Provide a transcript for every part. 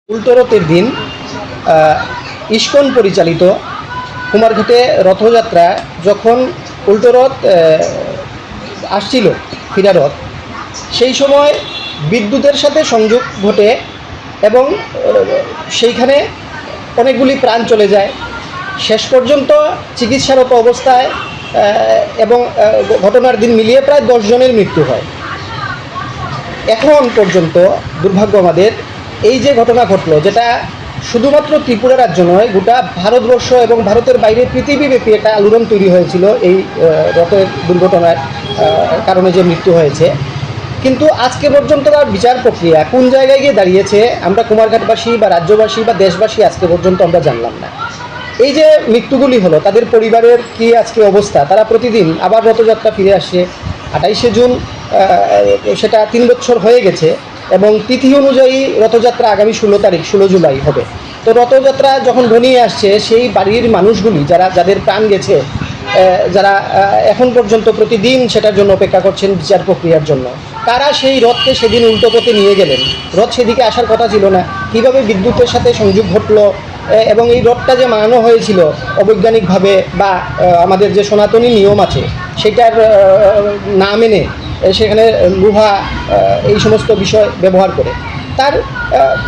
উল্টোরথের দিন ইস্কন পরিচালিত কুমারঘাটে রথযাত্রা যখন উল্টোরথ আসছিল ফিরারথ, সেই সময় বিদ্যুতের সাথে সংযোগ ঘটে এবং সেইখানে অনেকগুলি প্রাণ চলে যায়। শেষ পর্যন্ত চিকিৎসারত অবস্থায় এবং ঘটনার দিন মিলিয়ে প্রায় 10 জনের মৃত্যু হয়। এখন পর্যন্ত দুর্ভাগ্য আমাদের এই যে ঘটনা ঘটলো, যেটা শুধুমাত্র ত্রিপুরা রাজ্য নয়, গোটা ভারতবর্ষ এবং ভারতের বাইরে পৃথিবীব্যাপী একটা আলোড়ন তৈরি হয়েছিল এই রথের দুর্ঘটনার কারণে যে মৃত্যু হয়েছে। কিন্তু আজকে পর্যন্ত তার বিচার প্রক্রিয়া কোন জায়গায় গিয়ে দাঁড়িয়েছে আমরা কুমারঘাটবাসী বা রাজ্যবাসী বা দেশবাসী আজকে পর্যন্ত আমরা জানলাম না। এই যে মৃত্যুগুলি হলো, তাদের পরিবারের কি আজকে অবস্থা? তারা প্রতিদিন আবার রথযাত্রা ফিরে আসছে। 28শে জুন সেটা 3 বছর হয়ে গেছে এবং তিথি অনুযায়ী রথযাত্রা আগামী 16 জুলাই হবে। তো রথযাত্রা যখন ঘনিয়ে আসছে, সেই বাড়ির মানুষগুলি যাদের প্রাণ গেছে, যারা এখন পর্যন্ত প্রতিদিন সেটার জন্য অপেক্ষা করছেন বিচার প্রক্রিয়ার জন্য, তারা সেই রথকে সেদিন উল্টো পথে নিয়ে গেলেন। রথ সেদিকে আসার কথা ছিল না, কীভাবে বিদ্যুতের সাথে সংযোগ ঘটলো এবং এই রথটা যে বানানো হয়েছিল অবৈজ্ঞানিকভাবে বা আমাদের যে সনাতনী নিয়ম আছে সেটার না মেনে, সেখানে লোহা এই সমস্ত বিষয় ব্যবহার করে, তার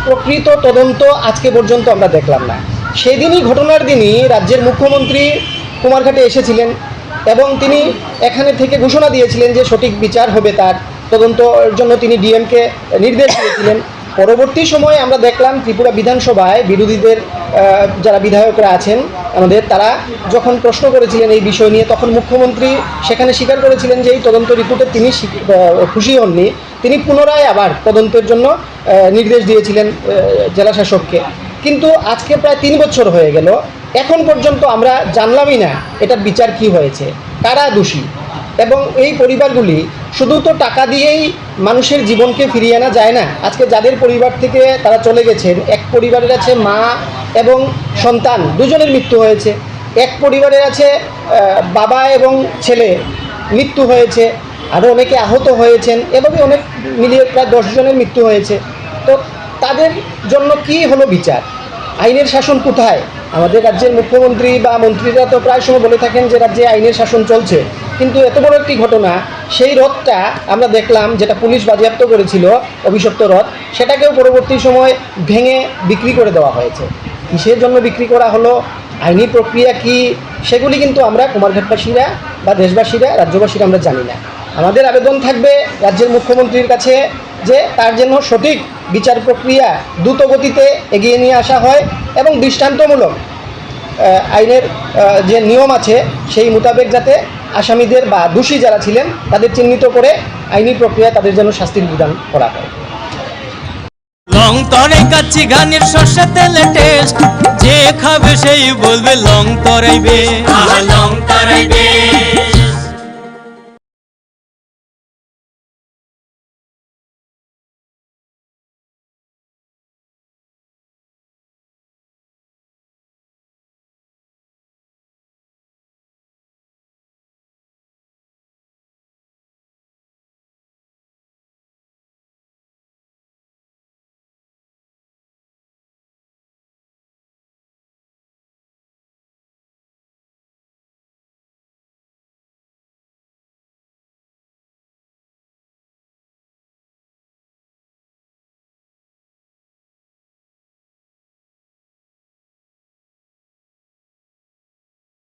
প্রকৃত তদন্ত আজকে পর্যন্ত আমরা দেখলাম না। সেদিনই ঘটনার দিনই রাজ্যের মুখ্যমন্ত্রী কুমারঘাটে এসেছিলেন এবং তিনি এখানে থেকে ঘোষণা দিয়েছিলেন যে সঠিক বিচার হবে, তার তদন্তের জন্য তিনি ডিএমকে নির্দেশ দিয়েছিলেন। পরবর্তী সময়ে আমরা দেখলাম ত্রিপুরা বিধানসভায় বিরোধীদের যারা বিধায়করা আছেন আমাদের, তারা যখন প্রশ্ন করেছিলেন এই বিষয় নিয়ে, তখন মুখ্যমন্ত্রী সেখানে স্বীকার করেছিলেন যে এই তদন্ত রিপোর্টে তিনি খুশি হননি। তিনি পুনরায় আবার তদন্তের জন্য নির্দেশ দিয়েছিলেন জেলাশাসককে। কিন্তু আজকে প্রায় 3 বছর হয়ে গেল, এখন পর্যন্ত আমরা জানলামই না এটার বিচার কি হয়েছে, কারা দোষী। এবং এই পরিবারগুলি শুধু তো টাকা দিয়েই মানুষের জীবনকে ফিরিয়ে আনা যায় না। আজকে যাদের পরিবার থেকে তারা চলে গেছেন, এক পরিবারের আছে মা এবং সন্তান দুজনের মৃত্যু হয়েছে, এক পরিবারের আছে বাবা এবং ছেলে মৃত্যু হয়েছে, আরও অনেকে আহত হয়েছেন, এভাবে অনেক মিলিয়ে প্রায় 10 জনের মৃত্যু হয়েছে। তো তাদের জন্য কি হলো বিচার? আইনের শাসন কোথায়? আমাদের রাজ্যের মুখ্যমন্ত্রী বা মন্ত্রীরা তো প্রায় সময় বলে থাকেন যে রাজ্যে আইনের শাসন চলছে, কিন্তু এত বড় একটি ঘটনা, সেই রথটা আমরা দেখলাম যেটা পুলিশ বাজেয়াপ্ত করেছিল অভিশপ্ত রথ, সেটাকেও পরবর্তী সময় ভেঙে বিক্রি করে দেওয়া হয়েছে। কিসের জন্য বিক্রি করা হলো, আইনি প্রক্রিয়া কি, সেগুলি কিন্তু আমরা কুমারঘাটবাসীরা বা দেশবাসীরা, রাজ্যবাসীরা আমরা জানি না। আমাদের আবেদন থাকবে রাজ্যের মুখ্যমন্ত্রীর কাছে যে তার জন্য সঠিক বিচার প্রক্রিয়া দ্রুত গতিতে এগিয়ে নিয়ে আসা হয় এবং দৃষ্টান্তমূলক আইনের যে নিয়ম আছে সেই মোতাবেক যাতে আসামিদের বা দোষী যারা ছিলেন তাদের চিহ্নিত করে আইনি প্রক্রিয়া তাদের জন্য শাস্তির বিধান করা হয়। লং তরে কাচ্চি গানের সর্ষে তেলে টেস্ট, যে খাবে সেই বলবে লং তরাইবে, লং তরাইবে।